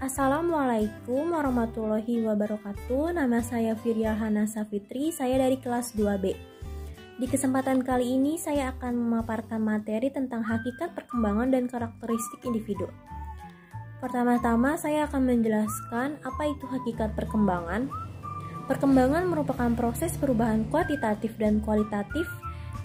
Assalamualaikum warahmatullahi wabarakatuh. Nama saya Firyal Hanasa Fitri, saya dari kelas 2B. Di kesempatan kali ini saya akan memaparkan materi tentang hakikat perkembangan dan karakteristik individu. Pertama-tama saya akan menjelaskan apa itu hakikat perkembangan. Perkembangan merupakan proses perubahan kuantitatif dan kualitatif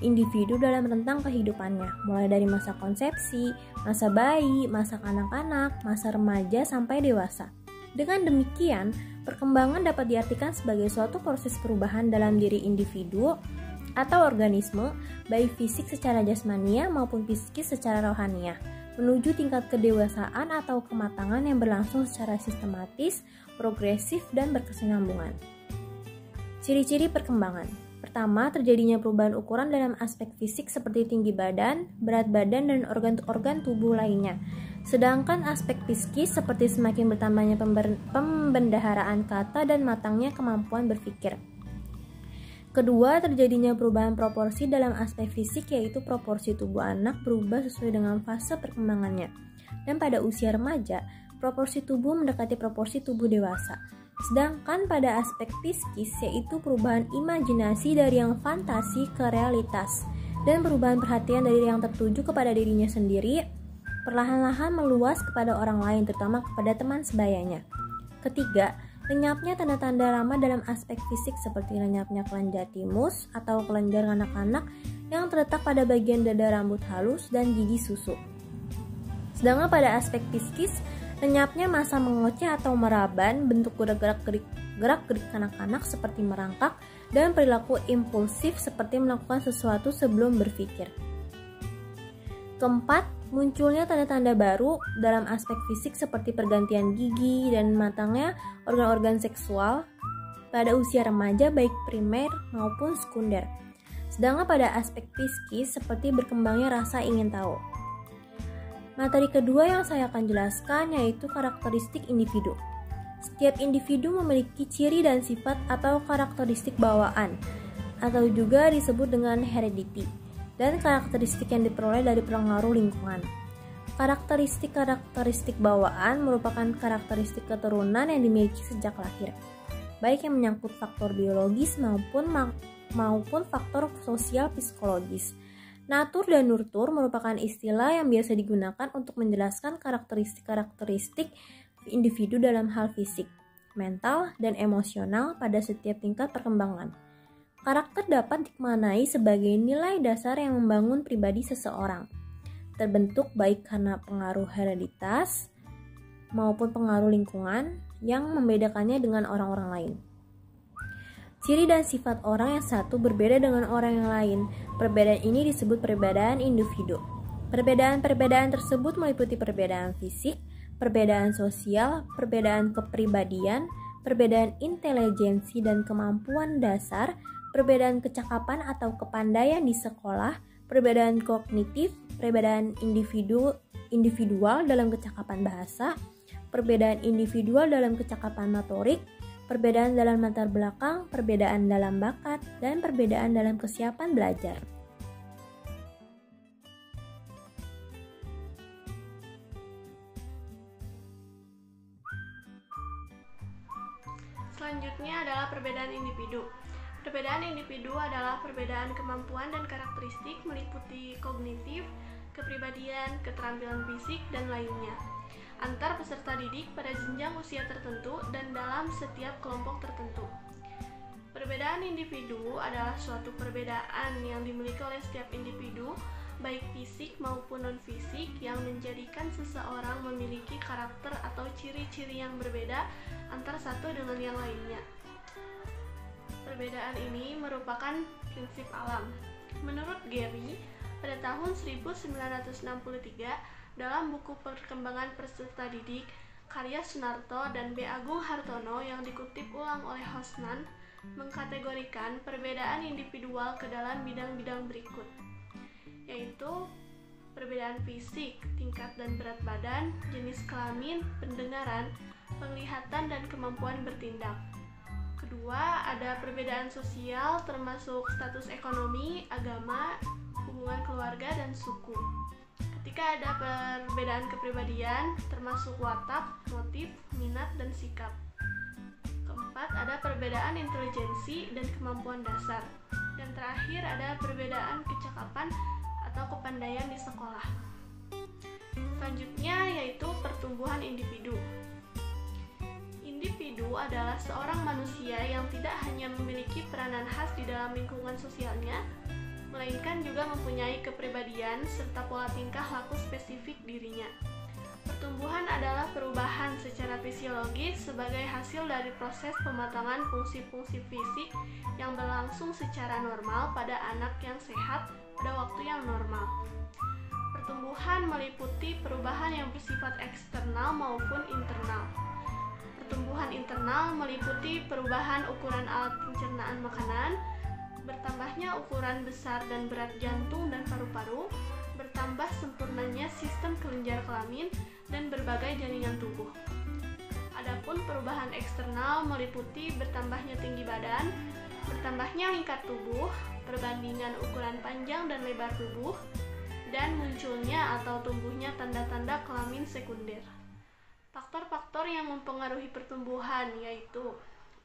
individu dalam rentang kehidupannya, mulai dari masa konsepsi, masa bayi, masa kanak-kanak, masa remaja, sampai dewasa. Dengan demikian, perkembangan dapat diartikan sebagai suatu proses perubahan dalam diri individu atau organisme, baik fisik secara jasmania maupun psikis secara rohania, menuju tingkat kedewasaan atau kematangan yang berlangsung secara sistematis, progresif, dan berkesinambungan. Ciri-ciri perkembangan. Pertama, terjadinya perubahan ukuran dalam aspek fisik seperti tinggi badan, berat badan, dan organ-organ tubuh lainnya. Sedangkan aspek psikis seperti semakin bertambahnya pembendaharaan kata dan matangnya kemampuan berpikir. Kedua, terjadinya perubahan proporsi dalam aspek fisik, yaitu proporsi tubuh anak berubah sesuai dengan fase perkembangannya. Dan pada usia remaja, proporsi tubuh mendekati proporsi tubuh dewasa. Sedangkan pada aspek psikis, yaitu perubahan imajinasi dari yang fantasi ke realitas, dan perubahan perhatian dari yang tertuju kepada dirinya sendiri, perlahan-lahan meluas kepada orang lain, terutama kepada teman sebayanya. Ketiga, lenyapnya tanda-tanda lama dalam aspek fisik seperti lenyapnya kelenjar timus atau kelenjar anak-anak yang terletak pada bagian dada, rambut halus, dan gigi susu. Sedangkan pada aspek psikis, lenyapnya masa mengoceh atau meraban, bentuk gerak-gerik anak-anak seperti merangkak, dan perilaku impulsif seperti melakukan sesuatu sebelum berpikir. Keempat, munculnya tanda-tanda baru dalam aspek fisik seperti pergantian gigi dan matangnya organ-organ seksual pada usia remaja baik primer maupun sekunder. Sedangkan pada aspek psikis seperti berkembangnya rasa ingin tahu. Materi kedua yang saya akan jelaskan yaitu karakteristik individu. Setiap individu memiliki ciri dan sifat atau karakteristik bawaan, atau juga disebut dengan heredity, dan karakteristik yang diperoleh dari pengaruh lingkungan. Karakteristik bawaan merupakan karakteristik keturunan yang dimiliki sejak lahir, baik yang menyangkut faktor biologis maupun faktor sosial psikologis. Natur dan nurtur merupakan istilah yang biasa digunakan untuk menjelaskan karakteristik individu dalam hal fisik, mental, dan emosional pada setiap tingkat perkembangan. Karakter dapat dimaknai sebagai nilai dasar yang membangun pribadi seseorang, terbentuk baik karena pengaruh hereditas maupun pengaruh lingkungan yang membedakannya dengan orang-orang lain. Ciri dan sifat orang yang satu berbeda dengan orang yang lain. Perbedaan ini disebut perbedaan individu. Perbedaan-perbedaan tersebut meliputi perbedaan fisik, perbedaan sosial, perbedaan kepribadian, perbedaan intelijensi dan kemampuan dasar, perbedaan kecakapan atau kepandaian di sekolah, perbedaan kognitif, perbedaan individual dalam kecakapan bahasa, perbedaan individual dalam kecakapan motorik, perbedaan dalam latar belakang, perbedaan dalam bakat, dan perbedaan dalam kesiapan belajar. Selanjutnya adalah perbedaan individu. Perbedaan individu adalah perbedaan kemampuan dan karakteristik meliputi kognitif, kepribadian, keterampilan fisik, dan lainnya antar peserta didik pada jenjang usia tertentu dan dalam setiap kelompok tertentu. Perbedaan individu adalah suatu perbedaan yang dimiliki oleh setiap individu, baik fisik maupun non-fisik, yang menjadikan seseorang memiliki karakter atau ciri-ciri yang berbeda antara satu dengan yang lainnya. Perbedaan ini merupakan prinsip alam. Menurut Gary, pada tahun 1963, dalam buku Perkembangan Peserta Didik, karya Sunarto dan B. Agung Hartono yang dikutip ulang oleh Hosnan, mengkategorikan perbedaan individual ke dalam bidang-bidang berikut, yaitu perbedaan fisik, tingkat dan berat badan, jenis kelamin, pendengaran, penglihatan, dan kemampuan bertindak. Kedua, ada perbedaan sosial termasuk status ekonomi, agama, hubungan keluarga, dan suku. Ketiga, ada perbedaan kepribadian termasuk watak, motif, minat, dan sikap. Keempat, ada perbedaan intelijensi dan kemampuan dasar. Dan terakhir, ada perbedaan kecakapan atau kepandaian di sekolah. Selanjutnya yaitu pertumbuhan individu. Individu adalah seorang manusia yang tidak hanya memiliki peranan khas di dalam lingkungan sosialnya, melainkan juga mempunyai kepribadian serta pola tingkah laku spesifik dirinya. Pertumbuhan adalah perubahan secara fisiologis sebagai hasil dari proses pematangan fungsi-fungsi fisik yang berlangsung secara normal pada anak yang sehat pada waktu yang normal. Pertumbuhan meliputi perubahan yang bersifat eksternal maupun internal. Pertumbuhan internal meliputi perubahan ukuran alat pencernaan makanan, bertambahnya ukuran besar dan berat jantung dan paru-paru, bertambah sempurnanya sistem kelenjar kelamin, dan berbagai jaringan tubuh. Adapun perubahan eksternal meliputi bertambahnya tinggi badan, bertambahnya lingkar tubuh, perbandingan ukuran panjang dan lebar tubuh, dan munculnya atau tumbuhnya tanda-tanda kelamin sekunder. Faktor-faktor yang mempengaruhi pertumbuhan yaitu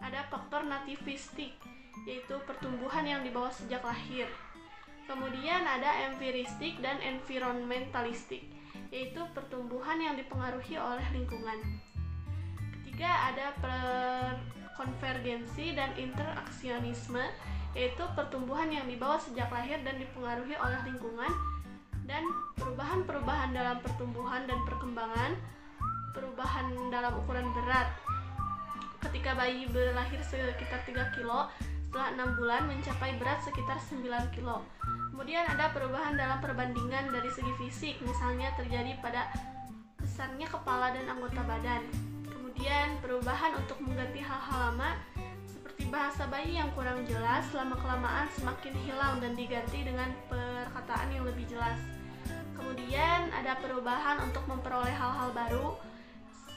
ada faktor nativistik, yaitu pertumbuhan yang dibawa sejak lahir. Kemudian ada empiristik dan environmentalistik, yaitu pertumbuhan yang dipengaruhi oleh lingkungan. Ketiga, ada konvergensi dan interaksionisme, yaitu pertumbuhan yang dibawa sejak lahir dan dipengaruhi oleh lingkungan. Dan perubahan-perubahan dalam pertumbuhan dan perkembangan, perubahan dalam ukuran berat. Ketika bayi berlahir sekitar 3 kilo, setelah 6 bulan mencapai berat sekitar 9 kilo. Kemudian ada perubahan dalam perbandingan dari segi fisik, misalnya terjadi pada besarnya kepala dan anggota badan. Kemudian perubahan untuk mengganti hal-hal lama, seperti bahasa bayi yang kurang jelas, lama-kelamaan semakin hilang dan diganti dengan perkataan yang lebih jelas. Kemudian ada perubahan untuk memperoleh hal-hal baru,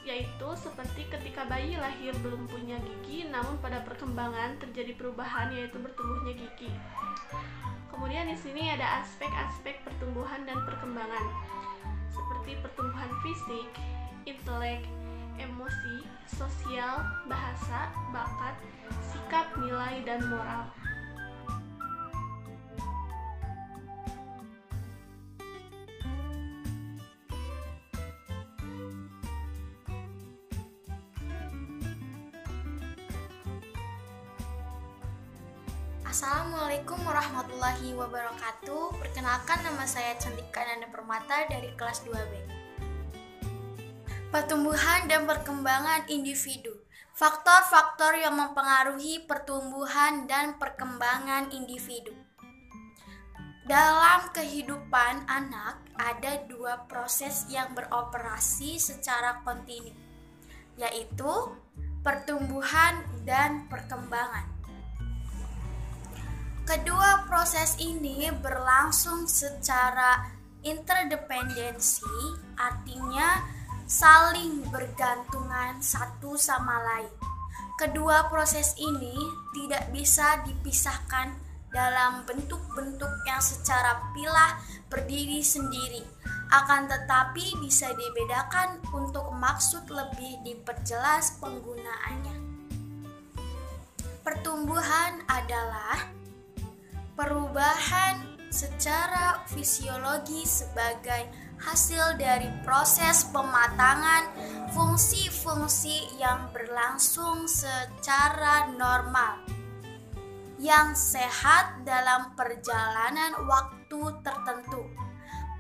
yaitu seperti ketika bayi lahir belum punya gigi, namun pada perkembangan terjadi perubahan yaitu bertumbuhnya gigi. Kemudian di sini ada aspek-aspek pertumbuhan dan perkembangan, seperti pertumbuhan fisik, intelek, emosi, sosial, bahasa, bakat, sikap, nilai, dan moral. Assalamualaikum warahmatullahi wabarakatuh. Perkenalkan, nama saya Cantika Nanda Permata dari kelas 2B. Pertumbuhan dan perkembangan individu. Faktor-faktor yang mempengaruhi pertumbuhan dan perkembangan individu. Dalam kehidupan anak ada 2 proses yang beroperasi secara kontinu, yaitu pertumbuhan dan perkembangan. Kedua proses ini berlangsung secara interdependensi, artinya saling bergantungan satu sama lain. Kedua proses ini tidak bisa dipisahkan dalam bentuk-bentuk yang secara pilah berdiri sendiri, akan tetapi bisa dibedakan untuk maksud lebih diperjelas penggunaannya. Pertumbuhan adalah perubahan secara fisiologi sebagai hasil dari proses pematangan fungsi-fungsi yang berlangsung secara normal, yang sehat dalam perjalanan waktu tertentu.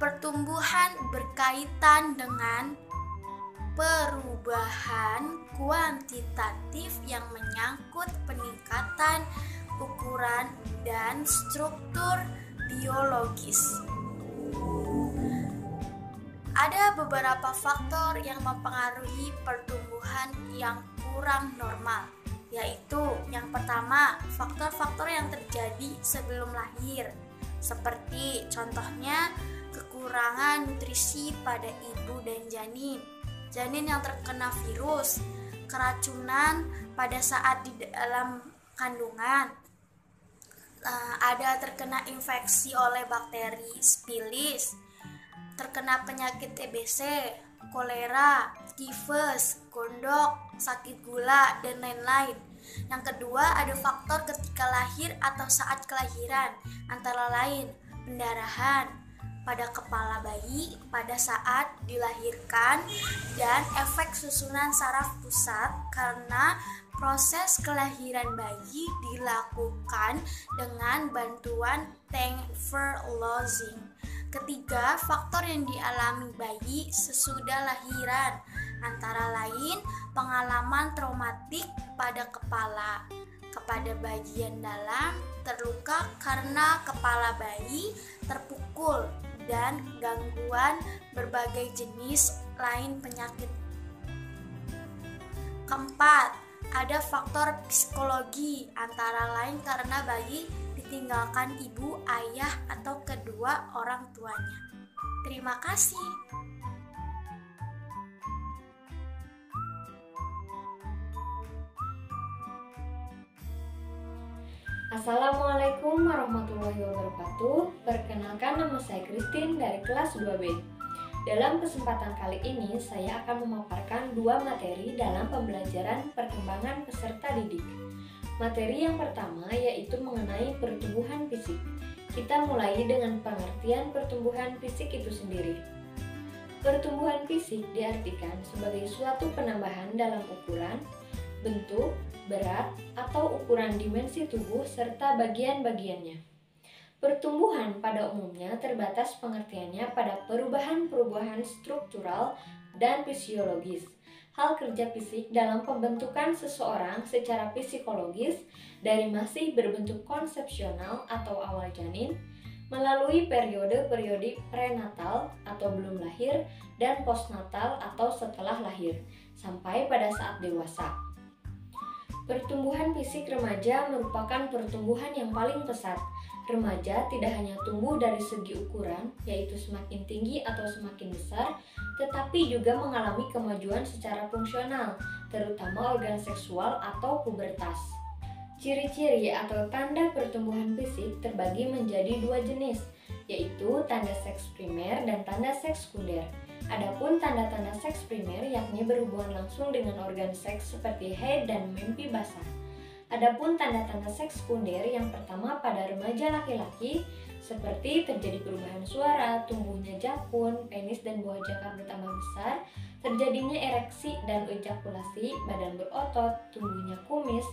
Pertumbuhan berkaitan dengan perubahan kuantitatif yang menyangkut peningkatan ukuran dan struktur biologis. Ada beberapa faktor yang mempengaruhi pertumbuhan yang kurang normal, yaitu yang pertama, faktor-faktor yang terjadi sebelum lahir, seperti contohnya kekurangan nutrisi pada ibu dan janin yang terkena virus, keracunan pada saat di dalam kandungan, ada terkena infeksi oleh bakteri spilis, terkena penyakit TBC, kolera, tifus, gondok, sakit gula, dan lain-lain. Yang kedua, ada faktor ketika lahir atau saat kelahiran, antara lain pendarahan pada kepala bayi pada saat dilahirkan dan efek susunan saraf pusat karena proses kelahiran bayi dilakukan dengan bantuan tank verlosing. Ketiga, faktor yang dialami bayi sesudah lahiran, antara lain pengalaman traumatik pada kepala, kepada bagian dalam terluka karena kepala bayi terpukul, dan gangguan berbagai jenis lain penyakit. Keempat, ada faktor psikologi, antara lain karena bayi ditinggalkan ibu, ayah, atau kedua orang tuanya. Terima kasih. Assalamualaikum warahmatullahi wabarakatuh. Perkenalkan, nama saya Christine dari kelas 2B. Dalam kesempatan kali ini, saya akan memaparkan dua materi dalam pembelajaran perkembangan peserta didik. Materi yang pertama yaitu mengenai pertumbuhan fisik. Kita mulai dengan pengertian pertumbuhan fisik itu sendiri. Pertumbuhan fisik diartikan sebagai suatu penambahan dalam ukuran, bentuk, berat, atau ukuran dimensi tubuh serta bagian-bagiannya. Pertumbuhan pada umumnya terbatas pengertiannya pada perubahan-perubahan struktural dan fisiologis. Hal kerja fisik dalam pembentukan seseorang secara psikologis dari masih berbentuk konsepsional atau awal janin, melalui periode-periode prenatal atau belum lahir dan postnatal atau setelah lahir, sampai pada saat dewasa. Pertumbuhan fisik remaja merupakan pertumbuhan yang paling pesat. Remaja tidak hanya tumbuh dari segi ukuran, yaitu semakin tinggi atau semakin besar, tetapi juga mengalami kemajuan secara fungsional, terutama organ seksual atau pubertas. Ciri-ciri atau tanda pertumbuhan fisik terbagi menjadi dua jenis, yaitu tanda seks primer dan tanda seks sekunder. Adapun tanda-tanda seks primer yakni berhubungan langsung dengan organ seks seperti haid dan mimpi basah. Adapun tanda-tanda seks sekunder yang pertama pada remaja laki-laki seperti terjadi perubahan suara, tumbuhnya jakun, penis dan buah jakar bertambah besar, terjadinya ereksi dan ejakulasi, badan berotot, tumbuhnya kumis,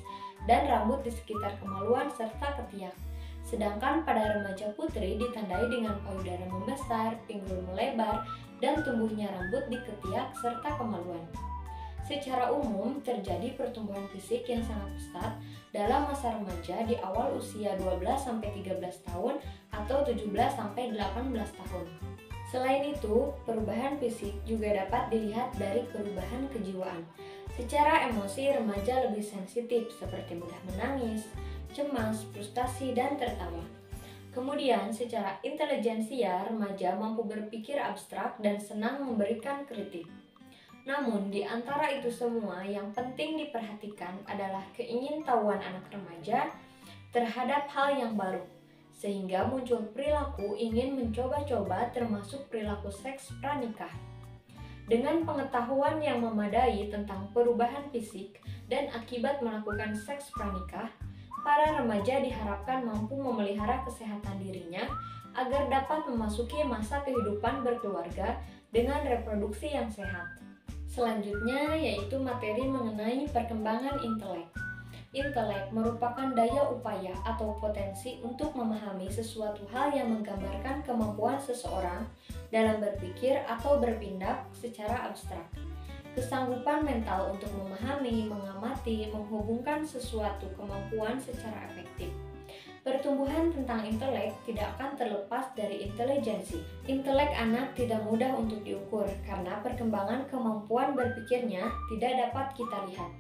dan rambut di sekitar kemaluan serta ketiak. Sedangkan pada remaja putri ditandai dengan payudara membesar, pinggul melebar, dan tumbuhnya rambut di ketiak serta kemaluan. Secara umum, terjadi pertumbuhan fisik yang sangat pesat dalam masa remaja di awal usia 12-13 tahun atau 17-18 tahun. Selain itu, perubahan fisik juga dapat dilihat dari perubahan kejiwaan. Secara emosi, remaja lebih sensitif seperti mudah menangis, cemas, frustasi, dan tertawa. Kemudian, secara intelijensia, remaja mampu berpikir abstrak dan senang memberikan kritik. Namun, di antara itu semua, yang penting diperhatikan adalah keingintahuan anak remaja terhadap hal yang baru, sehingga muncul perilaku ingin mencoba-coba termasuk perilaku seks pranikah. Dengan pengetahuan yang memadai tentang perubahan fisik dan akibat melakukan seks pranikah, para remaja diharapkan mampu memelihara kesehatan dirinya agar dapat memasuki masa kehidupan berkeluarga dengan reproduksi yang sehat. Selanjutnya yaitu materi mengenai perkembangan intelek. Intelek merupakan daya upaya atau potensi untuk memahami sesuatu hal yang menggambarkan kemampuan seseorang dalam berpikir atau bertindak secara abstrak. Kesanggupan mental untuk memahami, mengamati, menghubungkan sesuatu kemampuan secara efektif. Pertumbuhan tentang intelek tidak akan terlepas dari intelijensi. Intelek anak tidak mudah untuk diukur karena perkembangan kemampuan berpikirnya tidak dapat kita lihat.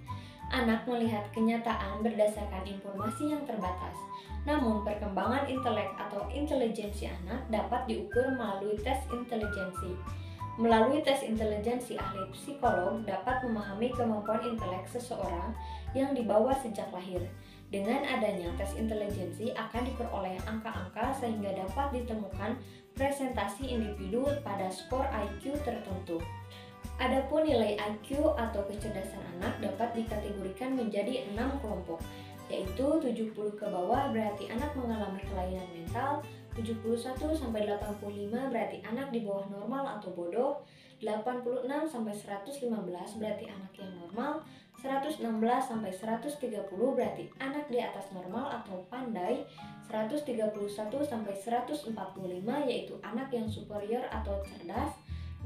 Anak melihat kenyataan berdasarkan informasi yang terbatas. Namun, perkembangan intelek atau intelijensi anak dapat diukur melalui tes intelijensi. Melalui tes intelijensi, ahli psikolog dapat memahami kemampuan intelek seseorang yang dibawa sejak lahir. Dengan adanya tes intelijensi akan diperoleh angka-angka sehingga dapat ditemukan presentasi individu pada skor IQ tertentu. Adapun nilai IQ atau kecerdasan anak dapat dikategorikan menjadi 6 kelompok, yaitu 70 ke bawah berarti anak mengalami kelainan mental, 71-85 berarti anak di bawah normal atau bodoh, 86-115 berarti anak yang normal, 116-130 berarti anak di atas normal atau pandai, 131-145 yaitu anak yang superior atau cerdas,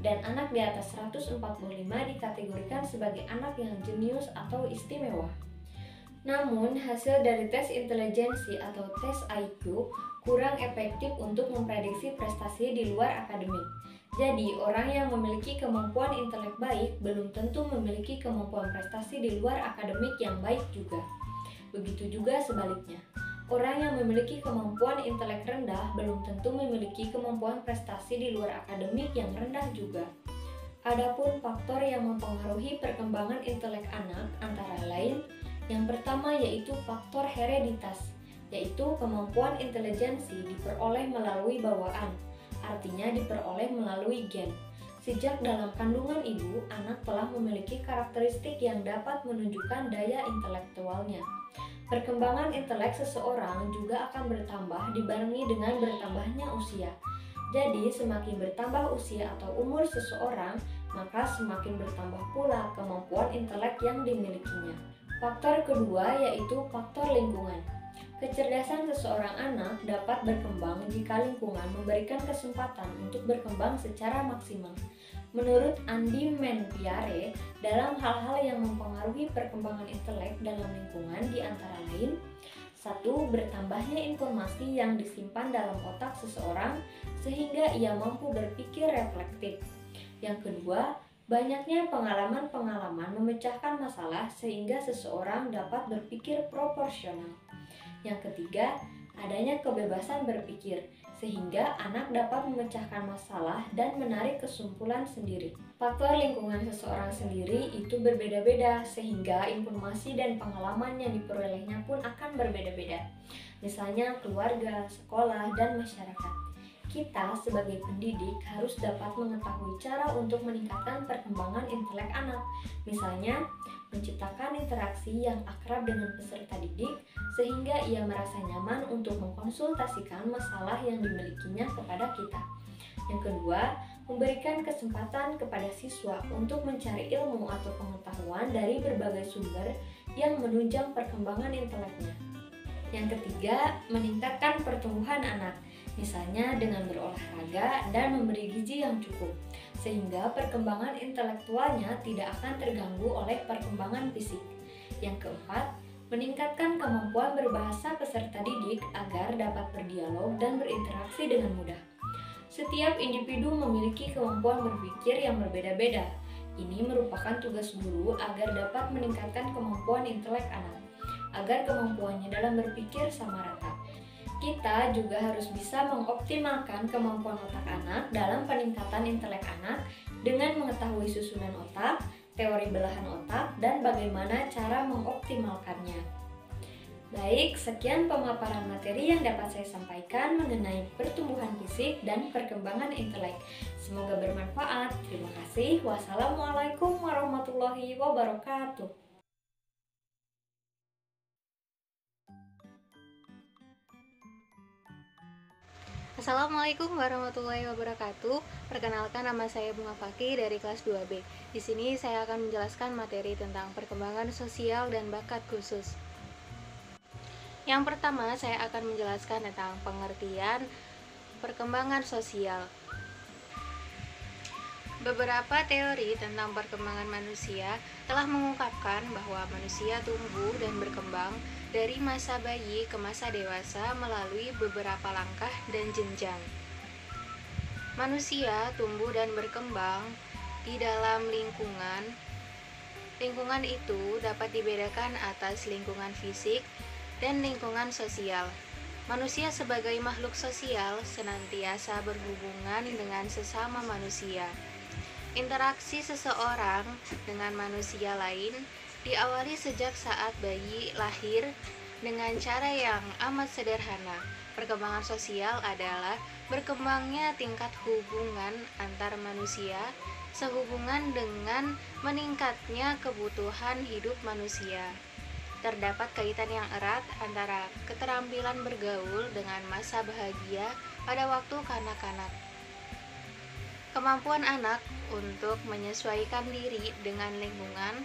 dan anak di atas 145 dikategorikan sebagai anak yang jenius atau istimewa. Namun, hasil dari tes intelijensi atau tes IQ kurang efektif untuk memprediksi prestasi di luar akademik. Jadi, orang yang memiliki kemampuan intelek baik belum tentu memiliki kemampuan prestasi di luar akademik yang baik juga. Begitu juga sebaliknya. Orang yang memiliki kemampuan intelek rendah belum tentu memiliki kemampuan prestasi di luar akademik yang rendah juga. Adapun faktor yang mempengaruhi perkembangan intelek anak antara lain, yang pertama yaitu faktor hereditas, yaitu kemampuan intelijensi diperoleh melalui bawaan, artinya diperoleh melalui gen. Sejak dalam kandungan ibu, anak telah memiliki karakteristik yang dapat menunjukkan daya intelektualnya. Perkembangan intelek seseorang juga akan bertambah dibarengi dengan bertambahnya usia. Jadi, semakin bertambah usia atau umur seseorang, maka semakin bertambah pula kemampuan intelek yang dimilikinya. Faktor kedua yaitu faktor lingkungan. Kecerdasan seseorang anak dapat berkembang jika lingkungan memberikan kesempatan untuk berkembang secara maksimal. Menurut Andy Menpiare, dalam hal-hal yang mempengaruhi perkembangan intelek dalam lingkungan di antara lain, 1. Bertambahnya informasi yang disimpan dalam otak seseorang sehingga ia mampu berpikir reflektif. Yang kedua, banyaknya pengalaman-pengalaman memecahkan masalah sehingga seseorang dapat berpikir proporsional. Yang ketiga, adanya kebebasan berpikir, sehingga anak dapat memecahkan masalah dan menarik kesimpulan sendiri. Faktor lingkungan seseorang sendiri itu berbeda-beda, sehingga informasi dan pengalaman yang diperolehnya pun akan berbeda-beda. Misalnya keluarga, sekolah, dan masyarakat. Kita sebagai pendidik harus dapat mengetahui cara untuk meningkatkan perkembangan intelek anak. Misalnya, menciptakan interaksi yang akrab dengan peserta didik sehingga ia merasa nyaman untuk mengkonsultasikan masalah yang dimilikinya kepada kita. Yang kedua, memberikan kesempatan kepada siswa untuk mencari ilmu atau pengetahuan dari berbagai sumber yang menunjang perkembangan inteleknya. Yang ketiga, meningkatkan pertumbuhan anak, misalnya dengan berolahraga dan memberi gizi yang cukup, sehingga perkembangan intelektualnya tidak akan terganggu oleh perkembangan fisik. Yang keempat, meningkatkan kemampuan berbahasa peserta didik agar dapat berdialog dan berinteraksi dengan mudah. Setiap individu memiliki kemampuan berpikir yang berbeda-beda. Ini merupakan tugas guru agar dapat meningkatkan kemampuan intelek anak, agar kemampuannya dalam berpikir sama rata. Kita juga harus bisa mengoptimalkan kemampuan otak anak dalam peningkatan intelek anak dengan mengetahui susunan otak, teori belahan otak, dan bagaimana cara mengoptimalkannya. Baik, sekian pemaparan materi yang dapat saya sampaikan mengenai pertumbuhan fisik dan perkembangan intelek. Semoga bermanfaat. Terima kasih. Wassalamualaikum warahmatullahi wabarakatuh. Assalamualaikum warahmatullahi wabarakatuh. Perkenalkan, nama saya Bunga Fakih dari kelas 2B. Di sini saya akan menjelaskan materi tentang perkembangan sosial dan bakat khusus. Yang pertama, saya akan menjelaskan tentang pengertian perkembangan sosial. Beberapa teori tentang perkembangan manusia telah mengungkapkan bahwa manusia tumbuh dan berkembang dari masa bayi ke masa dewasa melalui beberapa langkah dan jenjang. Manusia tumbuh dan berkembang di dalam lingkungan. Lingkungan itu dapat dibedakan atas lingkungan fisik dan lingkungan sosial. Manusia sebagai makhluk sosial senantiasa berhubungan dengan sesama manusia. Interaksi seseorang dengan manusia lain diawali sejak saat bayi lahir dengan cara yang amat sederhana. Perkembangan sosial adalah berkembangnya tingkat hubungan antar manusia sehubungan dengan meningkatnya kebutuhan hidup manusia. Terdapat kaitan yang erat antara keterampilan bergaul dengan masa bahagia pada waktu kanak-kanak. Kemampuan anak untuk menyesuaikan diri dengan lingkungan,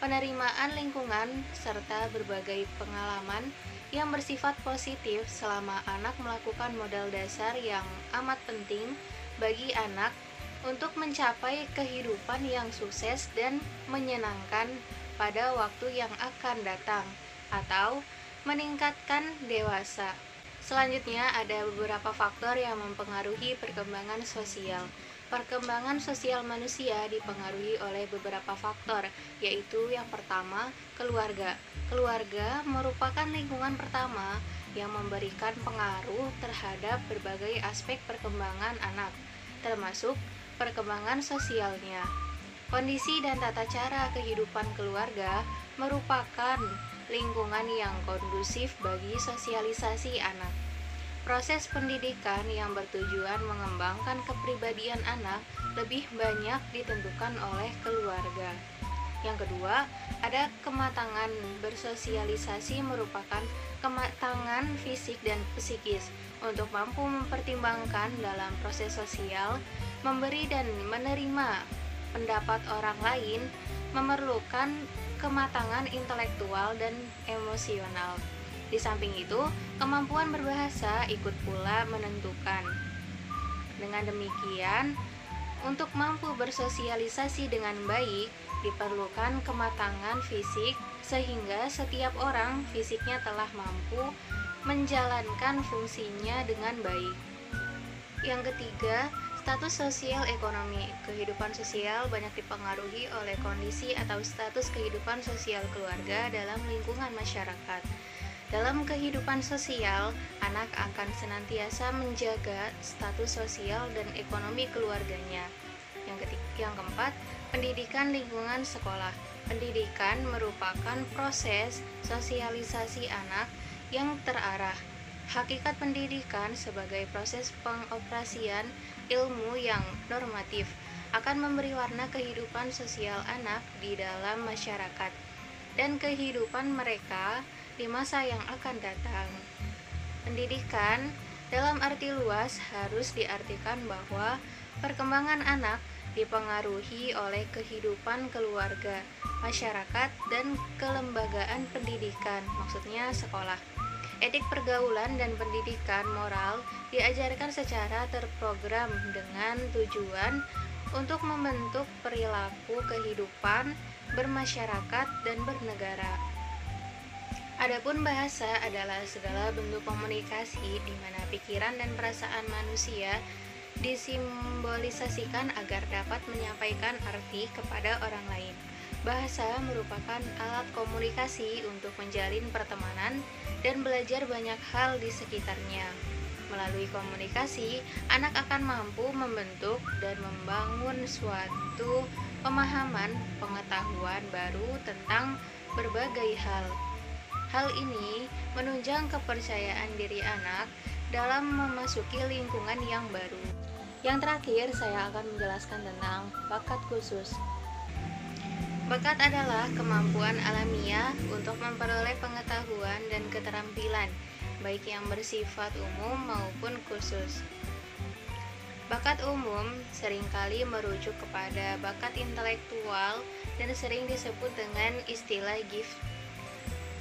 penerimaan lingkungan, serta berbagai pengalaman yang bersifat positif selama anak melakukan modal dasar yang amat penting bagi anak untuk mencapai kehidupan yang sukses dan menyenangkan pada waktu yang akan datang atau meningkatkan dewasa. Selanjutnya ada beberapa faktor yang mempengaruhi perkembangan sosial. Perkembangan sosial manusia dipengaruhi oleh beberapa faktor, yaitu yang pertama, keluarga. Keluarga merupakan lingkungan pertama yang memberikan pengaruh terhadap berbagai aspek perkembangan anak, termasuk perkembangan sosialnya. Kondisi dan tata cara kehidupan keluarga merupakan lingkungan yang kondusif bagi sosialisasi anak. Proses pendidikan yang bertujuan mengembangkan kepribadian anak lebih banyak ditentukan oleh keluarga. Yang kedua, ada kematangan bersosialisasi merupakan kematangan fisik dan psikis untuk mampu mempertimbangkan dalam proses sosial, memberi dan menerima pendapat orang lain, memerlukan kematangan intelektual dan emosional. Di samping itu, kemampuan berbahasa ikut pula menentukan. Dengan demikian, untuk mampu bersosialisasi dengan baik, diperlukan kematangan fisik sehingga setiap orang fisiknya telah mampu menjalankan fungsinya dengan baik. Yang ketiga, status sosial ekonomi. Kehidupan sosial banyak dipengaruhi oleh kondisi atau status kehidupan sosial keluarga dalam lingkungan masyarakat. Dalam kehidupan sosial, anak akan senantiasa menjaga status sosial dan ekonomi keluarganya. Yang keempat, pendidikan lingkungan sekolah. Pendidikan merupakan proses sosialisasi anak yang terarah. Hakikat pendidikan sebagai proses pengoperasian ilmu yang normatif akan memberi warna kehidupan sosial anak di dalam masyarakat dan kehidupan mereka di masa yang akan datang. Pendidikan dalam arti luas harus diartikan bahwa perkembangan anak dipengaruhi oleh kehidupan keluarga, masyarakat, dan kelembagaan pendidikan, maksudnya sekolah. Etik pergaulan dan pendidikan moral diajarkan secara terprogram dengan tujuan untuk membentuk perilaku kehidupan bermasyarakat dan bernegara. Adapun bahasa adalah segala bentuk komunikasi di mana pikiran dan perasaan manusia disimbolisasikan agar dapat menyampaikan arti kepada orang lain. Bahasa merupakan alat komunikasi untuk menjalin pertemanan dan belajar banyak hal di sekitarnya. Melalui komunikasi, anak akan mampu membentuk dan membangun suatu pemahaman, pengetahuan baru tentang berbagai hal. Hal ini menunjang kepercayaan diri anak dalam memasuki lingkungan yang baru. Yang terakhir, saya akan menjelaskan tentang bakat khusus. Bakat adalah kemampuan alamiah untuk memperoleh pengetahuan dan keterampilan, baik yang bersifat umum maupun khusus. Bakat umum seringkali merujuk kepada bakat intelektual dan sering disebut dengan istilah gift.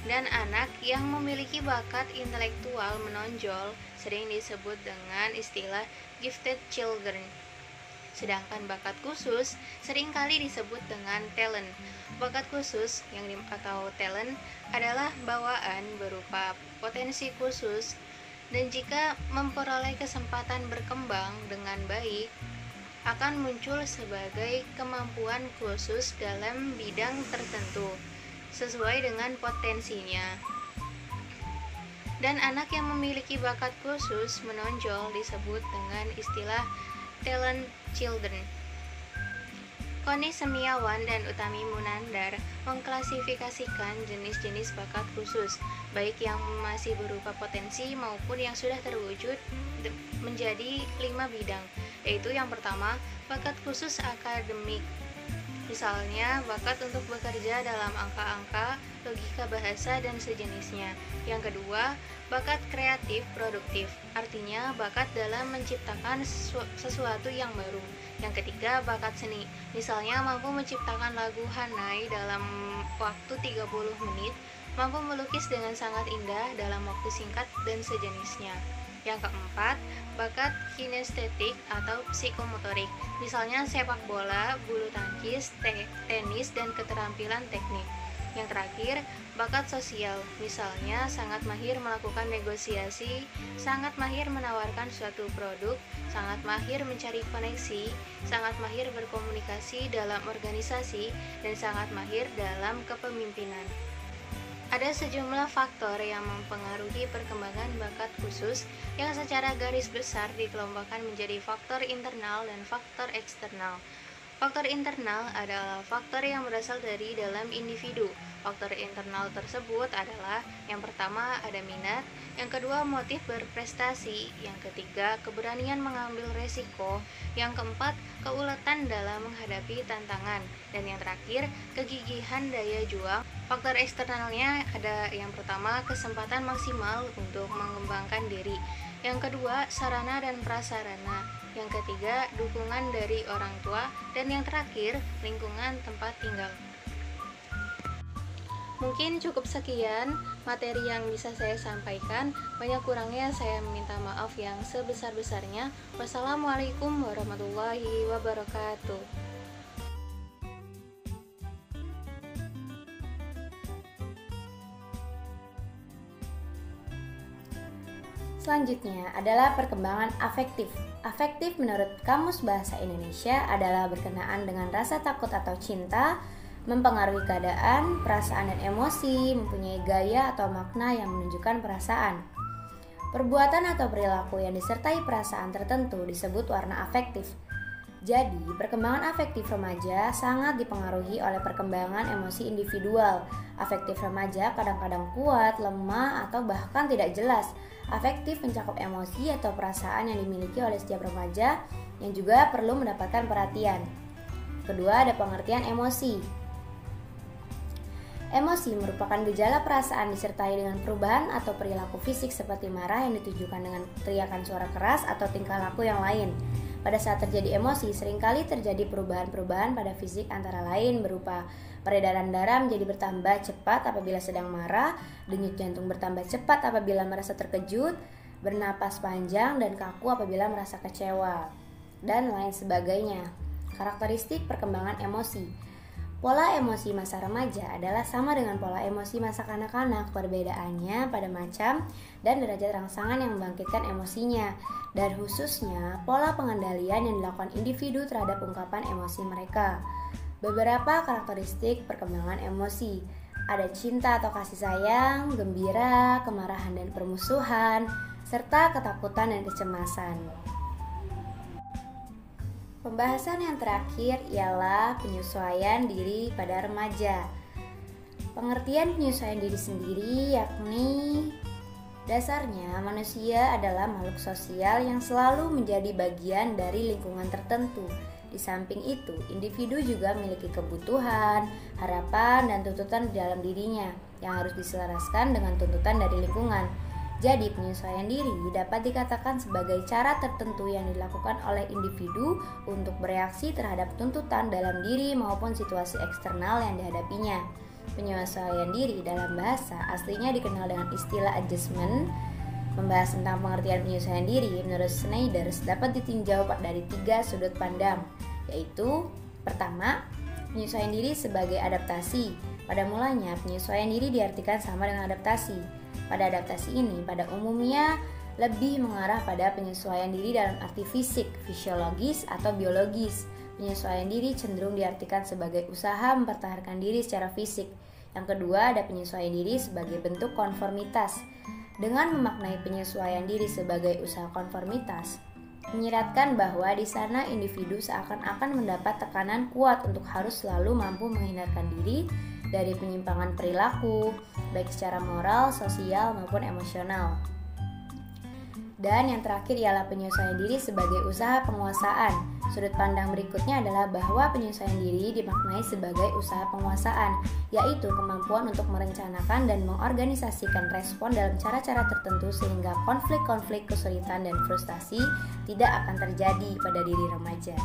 Dan anak yang memiliki bakat intelektual menonjol sering disebut dengan istilah gifted children. Sedangkan bakat khusus seringkali disebut dengan talent. Bakat khusus atau talent adalah bawaan berupa potensi khusus, dan jika memperoleh kesempatan berkembang dengan baik, akan muncul sebagai kemampuan khusus dalam bidang tertentu sesuai dengan potensinya. Dan anak yang memiliki bakat khusus menonjol disebut dengan istilah talent children. Koni Semiawan dan Utami Munandar mengklasifikasikan jenis-jenis bakat khusus, baik yang masih berupa potensi maupun yang sudah terwujud menjadi 5 bidang, yaitu yang pertama, bakat khusus akademik. Misalnya, bakat untuk bekerja dalam angka-angka, logika bahasa, dan sejenisnya. Yang kedua, bakat kreatif produktif, artinya bakat dalam menciptakan sesuatu yang baru. Yang ketiga, bakat seni, misalnya mampu menciptakan lagu Hanai dalam waktu 30 menit, mampu melukis dengan sangat indah dalam waktu singkat, dan sejenisnya. Yang keempat, bakat kinestetik atau psikomotorik, misalnya sepak bola, bulu tangkis, tenis, dan keterampilan teknik. Yang terakhir, bakat sosial, misalnya sangat mahir melakukan negosiasi, sangat mahir menawarkan suatu produk, sangat mahir mencari koneksi, sangat mahir berkomunikasi dalam organisasi, dan sangat mahir dalam kepemimpinan. Ada sejumlah faktor yang mempengaruhi perkembangan bakat khusus yang secara garis besar dikelompokkan menjadi faktor internal dan faktor eksternal. Faktor internal adalah faktor yang berasal dari dalam individu. Faktor internal tersebut adalah yang pertama ada minat, yang kedua motif berprestasi, yang ketiga keberanian mengambil resiko, yang keempat keuletan dalam menghadapi tantangan, dan yang terakhir kegigihan daya juang. Faktor eksternalnya ada yang pertama kesempatan maksimal untuk mengembangkan diri, yang kedua sarana dan prasarana, yang ketiga dukungan dari orang tua, dan yang terakhir lingkungan tempat tinggal. Mungkin cukup sekian materi yang bisa saya sampaikan. Banyak kurangnya saya meminta maaf yang sebesar-besarnya. Wassalamualaikum warahmatullahi wabarakatuh. Selanjutnya adalah perkembangan afektif. Afektif menurut Kamus Bahasa Indonesia adalah berkenaan dengan rasa takut atau cinta, mempengaruhi keadaan, perasaan dan emosi, mempunyai gaya atau makna yang menunjukkan perasaan. Perbuatan atau perilaku yang disertai perasaan tertentu disebut warna afektif. Jadi, perkembangan afektif remaja sangat dipengaruhi oleh perkembangan emosi individual. Afektif remaja kadang-kadang kuat, lemah, atau bahkan tidak jelas. Afektif mencakup emosi atau perasaan yang dimiliki oleh setiap remaja yang juga perlu mendapatkan perhatian. Kedua, ada pengertian emosi. Emosi merupakan gejala perasaan disertai dengan perubahan atau perilaku fisik seperti marah yang ditujukan dengan teriakan suara keras atau tingkah laku yang lain. Pada saat terjadi emosi, seringkali terjadi perubahan-perubahan pada fisik antara lain berupa peredaran darah menjadi bertambah cepat apabila sedang marah, denyut jantung bertambah cepat apabila merasa terkejut, bernapas panjang dan kaku apabila merasa kecewa, dan lain sebagainya. Karakteristik perkembangan emosi. Pola emosi masa remaja adalah sama dengan pola emosi masa kanak-kanak, perbedaannya pada macam dan derajat rangsangan yang membangkitkan emosinya, dan khususnya pola pengendalian yang dilakukan individu terhadap ungkapan emosi mereka. Beberapa karakteristik perkembangan emosi, ada cinta atau kasih sayang, gembira, kemarahan dan permusuhan, serta ketakutan dan kecemasan. Pembahasan yang terakhir ialah penyesuaian diri pada remaja. Pengertian penyesuaian diri sendiri yakni dasarnya manusia adalah makhluk sosial yang selalu menjadi bagian dari lingkungan tertentu. Di samping itu, individu juga memiliki kebutuhan, harapan, dan tuntutan di dalam dirinya yang harus diselaraskan dengan tuntutan dari lingkungan. Jadi, penyesuaian diri dapat dikatakan sebagai cara tertentu yang dilakukan oleh individu untuk bereaksi terhadap tuntutan dalam diri maupun situasi eksternal yang dihadapinya. Penyesuaian diri dalam bahasa aslinya dikenal dengan istilah adjustment. Membahas tentang pengertian penyesuaian diri menurut Snyder dapat ditinjau dari 3 sudut pandang, yaitu pertama, penyesuaian diri sebagai adaptasi. Pada mulanya, penyesuaian diri diartikan sama dengan adaptasi. Pada adaptasi ini, pada umumnya lebih mengarah pada penyesuaian diri dalam arti fisik, fisiologis, atau biologis. Penyesuaian diri cenderung diartikan sebagai usaha mempertahankan diri secara fisik. Yang kedua, ada penyesuaian diri sebagai bentuk konformitas. Dengan memaknai penyesuaian diri sebagai usaha konformitas, menyiratkan bahwa di sana individu seakan-akan mendapat tekanan kuat untuk harus selalu mampu menghindarkan diri dari penyimpangan perilaku, baik secara moral, sosial, maupun emosional. Dan yang terakhir ialah penyesuaian diri sebagai usaha penguasaan. Sudut pandang berikutnya adalah bahwa penyesuaian diri dimaknai sebagai usaha penguasaan, yaitu kemampuan untuk merencanakan dan mengorganisasikan respon dalam cara-cara tertentu sehingga konflik-konflik, kesulitan, dan frustasi tidak akan terjadi pada diri remaja.